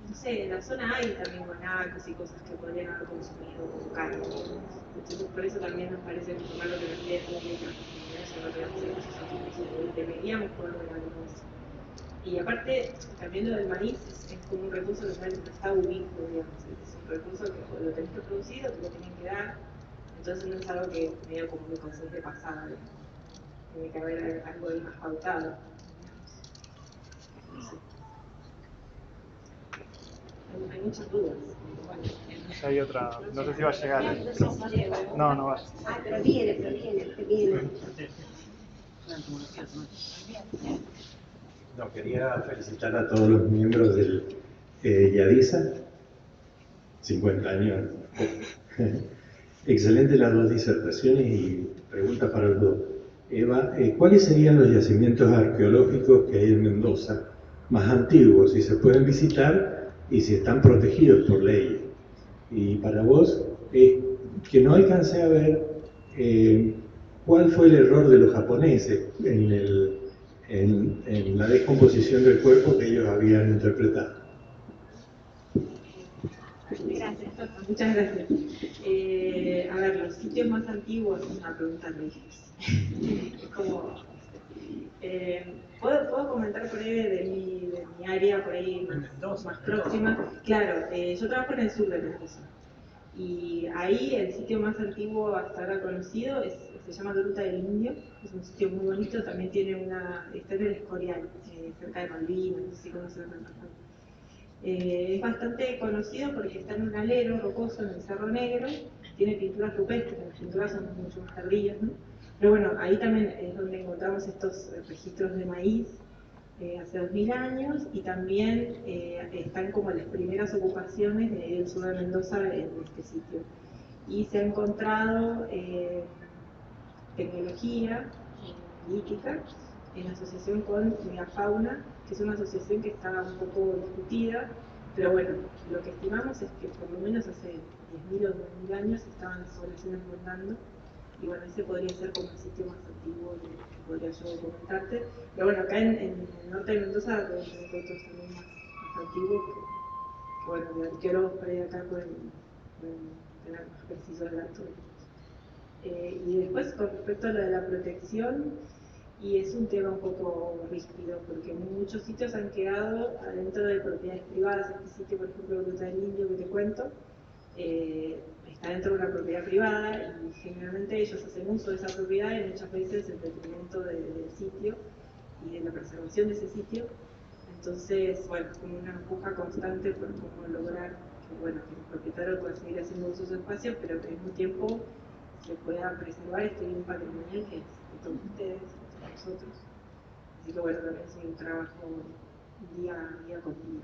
no sé, en la zona hay también guanacos y cosas que podrían haber consumido como carne. Entonces, por eso también nos parece informar lo que nos pide pública, eso es lo que nosotros deberíamos poder ver algo de eso. Y aparte, también lo del maíz es como un recurso que no está ubicado, digamos, es un recurso que o lo tenés que producir o te lo tienen que dar, entonces no es algo que medio como mi concepto pasado, digamos. Tiene que haber algo ahí más pautado, digamos. No sé. Hay muchas dudas. Bueno, Hay otra, no sé si va a llegar. No va. Ah, pero viene. No, quería felicitar a todos los miembros del YADISA, 50 años. Excelente las dos disertaciones y preguntas para los dos. Eva, ¿cuáles serían los yacimientos arqueológicos que hay en Mendoza más antiguos, si se pueden visitar y si están protegidos por ley? Y para vos, que no alcancé a ver cuál fue el error de los japoneses en la descomposición del cuerpo que ellos habían interpretado. Gracias, muchas gracias. A ver, los sitios más antiguos es una pregunta muy difícil. Es como, ¿puedo comentar por ahí de mi área, por ahí más próxima? Claro, yo trabajo en el sur de Mendoza. Y ahí el sitio más antiguo hasta ahora conocido se llama Gruta del Indio, es un sitio muy bonito, también tiene está en el Escorial, cerca de Malvinas, no sé si conocen la Es bastante conocido porque está en un alero rocoso en el Cerro Negro, tiene pinturas rupestres, las pinturas son mucho más tardías, ¿no? Pero bueno, ahí también es donde encontramos estos registros de maíz hace 2000 años, y también están como las primeras ocupaciones del sur de Mendoza en este sitio. Y se ha encontrado tecnología lítica en asociación con Megafauna, que es una asociación que está un poco discutida, pero bueno, lo que estimamos es que por lo menos hace 10.000 o 2.000 años estaban las poblaciones rondando, y bueno, ese podría ser como el sitio más antiguo que podría yo comentarte. Pero bueno, acá en el norte de Mendoza tenemos otros también más antiguos que bueno, de arqueólogos por ahí acá pueden tener más preciso el dato. Y después, con respecto a lo de la protección, y es un tema un poco rígido, porque muchos sitios han quedado adentro de propiedades privadas. Este sitio, por ejemplo, Gruta del Indio, que te cuento, está dentro de una propiedad privada, y generalmente ellos hacen uso de esa propiedad y muchas veces en detrimento del sitio y de la preservación de ese sitio. Entonces, bueno, es como una empuja constante por cómo lograr que, bueno, que el propietario pueda seguir haciendo uso de su espacio, pero que al mismo tiempo se pueda preservar este bien patrimonial que es de todos ustedes, de nosotros. Así que bueno, también es un trabajo día con día.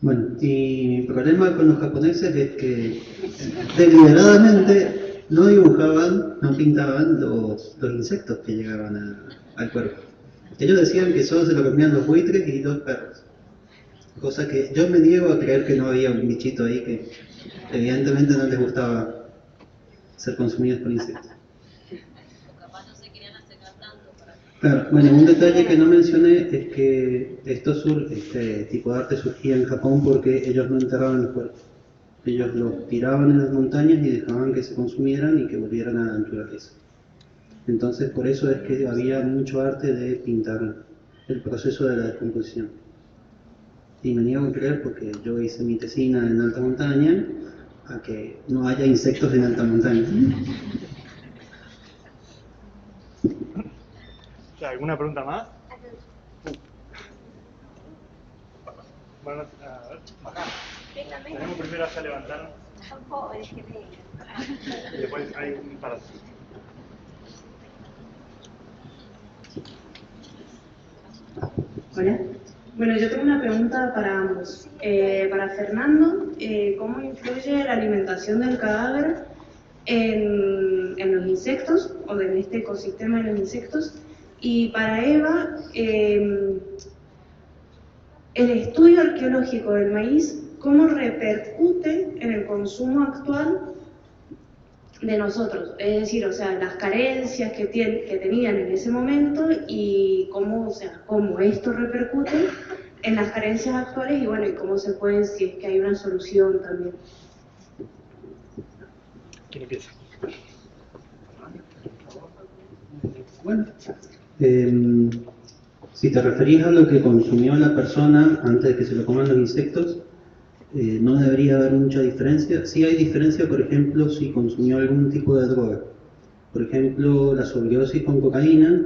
Bueno, y mi problema con los japoneses es que deliberadamente no dibujaban, no pintaban los insectos que llegaban al cuerpo. Ellos decían que solo se lo comían los buitres y los perros. Cosa que yo me niego a creer que no había un bichito ahí que evidentemente no les gustaba ser consumidos por insectos. Claro, bueno, un detalle que no mencioné es que este tipo de arte surgía en Japón porque ellos no enterraban los cuerpos. Ellos los tiraban en las montañas y dejaban que se consumieran y que volvieran a la naturaleza. Entonces, por eso es que había mucho arte de pintar el proceso de la descomposición. Y me niego a creer, porque yo hice mi tesina en alta montaña, a que no haya insectos en alta montaña. ¿Alguna pregunta más? Bueno, a ver, acá. Tenemos primero allá levantaron. Son pobres que vengan. Después hay un para. Hola. Bueno, yo tengo una pregunta para ambos. Para Fernando, ¿cómo influye la alimentación del cadáver en los insectos, o en este ecosistema de los insectos? Y para Eva, el estudio arqueológico del maíz, ¿cómo repercute en el consumo actual de nosotros? Es decir, o sea, las carencias que tenían en ese momento, y cómo, o sea, cómo esto repercute en las carencias actuales, y bueno, y cómo se puede, si es que hay una solución también. ¿Quién empieza? Bueno, si te referís a lo que consumió la persona antes de que se lo coman los insectos, no debería haber mucha diferencia. Sí hay diferencia, por ejemplo, si consumió algún tipo de droga. Por ejemplo, la sobredosis con cocaína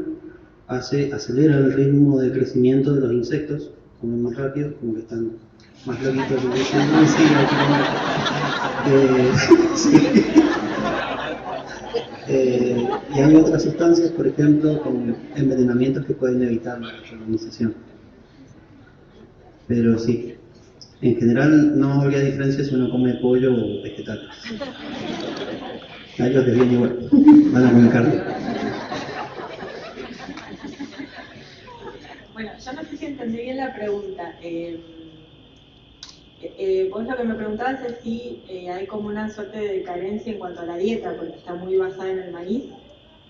acelera el ritmo de crecimiento de los insectos, comen más rápido, como que están más loquitos que dicen, no, sí. Y hay otras sustancias, por ejemplo, con envenenamientos que pueden evitar la colonización. Pero sí, en general no habría diferencia si uno come pollo o vegetales. A ellos les viene igual, van a comer carne. Bueno, yo no sé si entendí bien la pregunta. Vos lo que me preguntabas es si hay como una suerte de carencia en cuanto a la dieta, porque está muy basada en el maíz.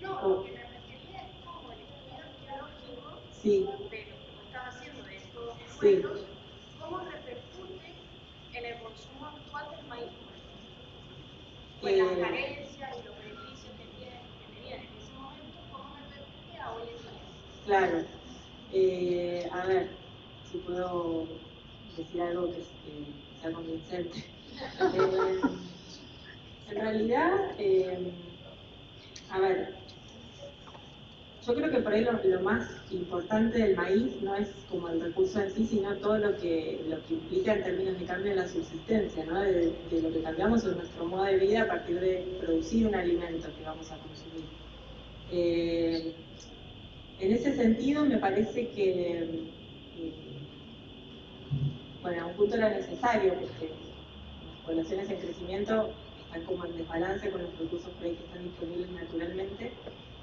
No, que me refería es como el estudio arqueológico sí. de lo que estaba haciendo de estos sí. pueblos, cómo repercute en el consumo actual del maíz, por ejemplo. Pues las carencias y los beneficios que tenían en ese momento, cómo repercute a hoy en día. Claro. A ver, si puedo decir algo que sea convincente. En realidad, a ver, yo creo que por ahí lo más importante del maíz no es como el recurso en sí, sino todo lo que implica en términos de cambio en la subsistencia, ¿no? De lo que cambiamos en nuestro modo de vida a partir de producir un alimento que vamos a consumir. En ese sentido me parece que, bueno, a un punto era necesario, porque las poblaciones en crecimiento están como en desbalance con los recursos por ahí que están disponibles naturalmente,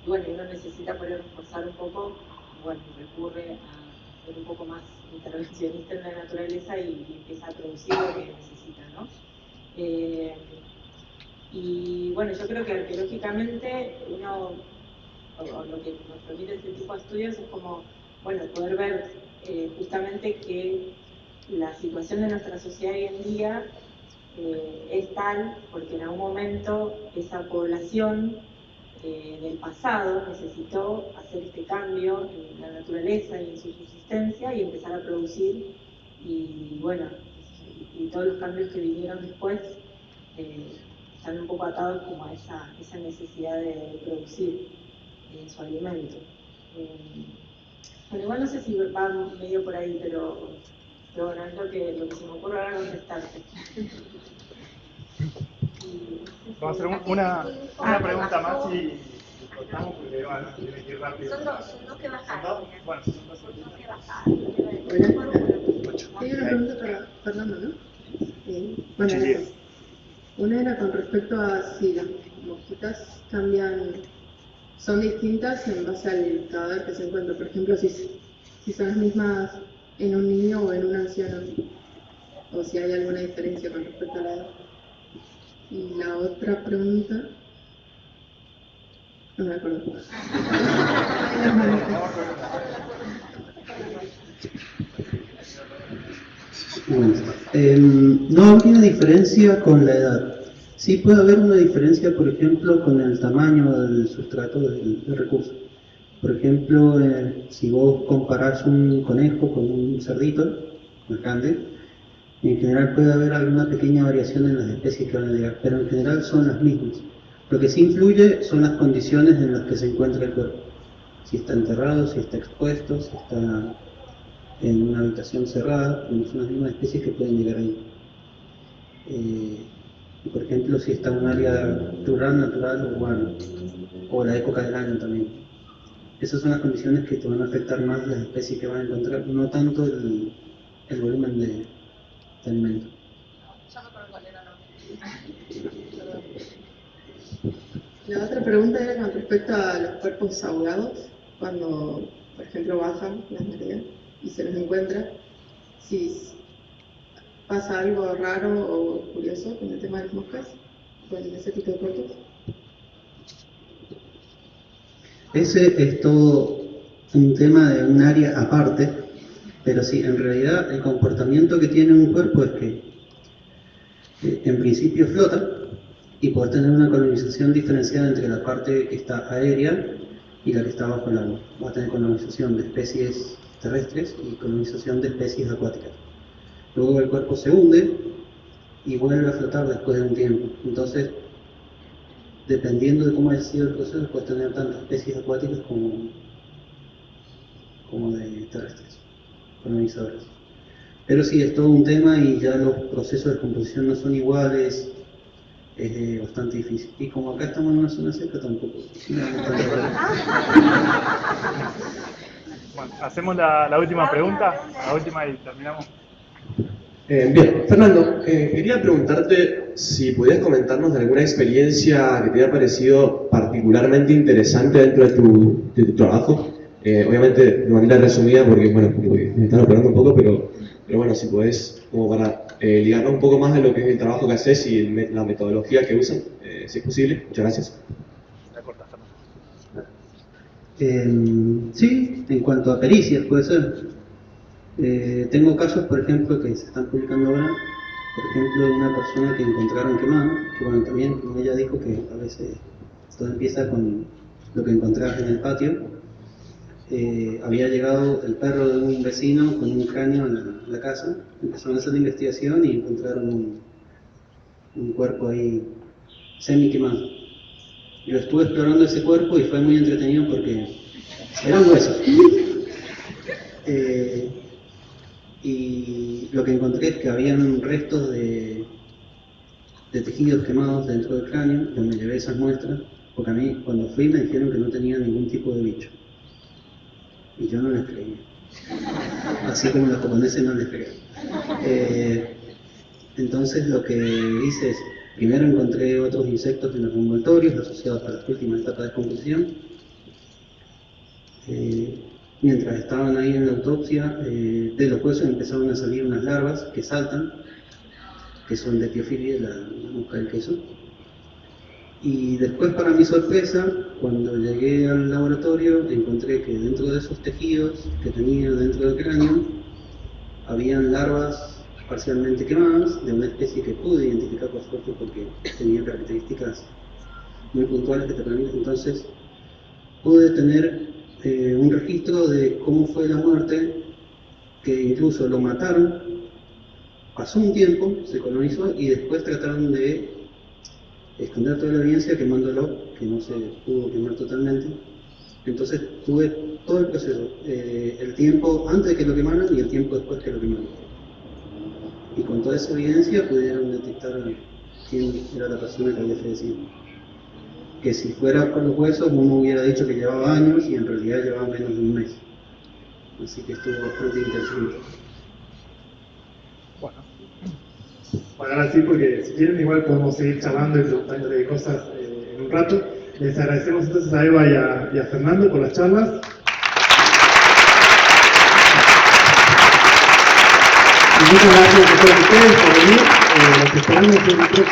y bueno, uno necesita poder reforzar un poco, bueno, recurre a ser un poco más intervencionista en la naturaleza y empieza a producir lo que necesita, ¿no? Y bueno, yo creo que arqueológicamente uno, o lo que nos permite este tipo de estudios es como, bueno, poder ver justamente que la situación de nuestra sociedad hoy en día es tal porque en algún momento esa población del pasado necesitó hacer este cambio en la naturaleza y en su subsistencia y empezar a producir, y bueno, y todos los cambios que vinieron después están un poco atados como a esa necesidad de producir su alimento. Bueno, igual no sé si va medio por ahí, pero bueno, es lo que se me ocurre ahora contestarte. Vamos a hacer una pregunta más y cortamos porque tiene que ir rápido. Son dos que bajaron. Bueno, son dos que bajaron. Tengo una pregunta para Fernando, ¿no? Bueno, una era con respecto a si las mosquitas son distintas en base al cadáver que se encuentra. Por ejemplo, si son las mismas en un niño o en un anciano, o si hay alguna diferencia con respecto a la edad. Y la otra pregunta, no me acuerdo. No habría diferencia con la edad. Sí puede haber una diferencia, por ejemplo, con el tamaño del sustrato del recurso. Por ejemplo, si vos comparás un conejo con un cerdito más grande, en general puede haber alguna pequeña variación en las especies que van a llegar, pero en general son las mismas. Lo que sí influye son las condiciones en las que se encuentra el cuerpo. Si está enterrado, si está expuesto, si está en una habitación cerrada, son las mismas especies que pueden llegar ahí. Por ejemplo, si está en un área rural, natural o urbana, o la época del año también. Esas son las condiciones que te van a afectar más las especies que van a encontrar, no tanto el volumen de alimento. La otra pregunta era con respecto a los cuerpos ahogados, cuando, por ejemplo, bajan las mareas y se los encuentra, si pasa algo raro o curioso con el tema de las moscas, con ese tipo de cuerpos. Ese es todo un tema de un área aparte, pero sí, en realidad el comportamiento que tiene un cuerpo es que en principio flota y puede tener una colonización diferenciada entre la parte que está aérea y la que está bajo el agua. Va a tener colonización de especies terrestres y colonización de especies acuáticas. Luego el cuerpo se hunde y vuelve a flotar después de un tiempo. Entonces, dependiendo de cómo haya sido el proceso, puedes tener tantas especies acuáticas como de terrestres, colonizadoras. Pero sí, es todo un tema y ya los procesos de composición no son iguales, es bastante difícil. Y como acá estamos en una zona seca, tampoco. Bueno, hacemos la última pregunta, la última y terminamos. Bien, Fernando, quería preguntarte si podías comentarnos de alguna experiencia que te haya parecido particularmente interesante dentro de tu trabajo. Obviamente de manera resumida, porque bueno, me están operando un poco, pero bueno, si podés, como para ligarnos un poco más de lo que es el trabajo que haces y la metodología que usan, si es posible. Muchas gracias. Sí, en cuanto a pericias puede ser. Tengo casos, por ejemplo, que se están publicando ahora, por ejemplo, de una persona que encontraron quemada, que bueno, también como ella dijo que a veces todo empieza con lo que encontrabas en el patio. Había llegado el perro de un vecino con un cráneo a la casa, empezaron a hacer la investigación y encontraron un cuerpo ahí semi quemado. Yo estuve explorando ese cuerpo y fue muy entretenido porque Eran huesos. Y lo que encontré es que habían restos de tejidos quemados dentro del cráneo. Yo me llevé esas muestras, porque a mí cuando fui me dijeron que no tenía ningún tipo de bicho. Y yo no les creía. Así como los japoneses no les creían. Entonces lo que hice es, primero encontré otros insectos en los envoltorios asociados a la última etapa de descomposición. Mientras estaban ahí en la autopsia, de los huesos empezaron a salir unas larvas que saltan, que son de Piofilia, la mosca del queso. Y después, para mi sorpresa, cuando llegué al laboratorio, encontré que dentro de esos tejidos que tenía dentro del cráneo, habían larvas parcialmente quemadas de una especie que pude identificar por suerte porque tenía características muy puntuales que te permiten. Entonces, pude tener un registro de cómo fue la muerte, que incluso lo mataron, pasó un tiempo, se colonizó y después trataron de esconder toda la evidencia quemándolo, que no se pudo quemar totalmente. Entonces tuve todo el proceso, el tiempo antes de que lo quemaran y el tiempo después que lo quemaron. Y con toda esa evidencia pudieron detectar quién era la persona que había fallecido. Que si fuera por los huesos uno hubiera dicho que llevaba años y en realidad llevaba menos de un mes. Así que estuvo bastante interesante. Bueno, ahora sí, porque si quieren igual podemos seguir charlando y preguntándole cosas en un rato. Les agradecemos entonces a Eva y a Fernando por las charlas. Y muchas gracias a todos ustedes por venir. Los esperamos en el próximo.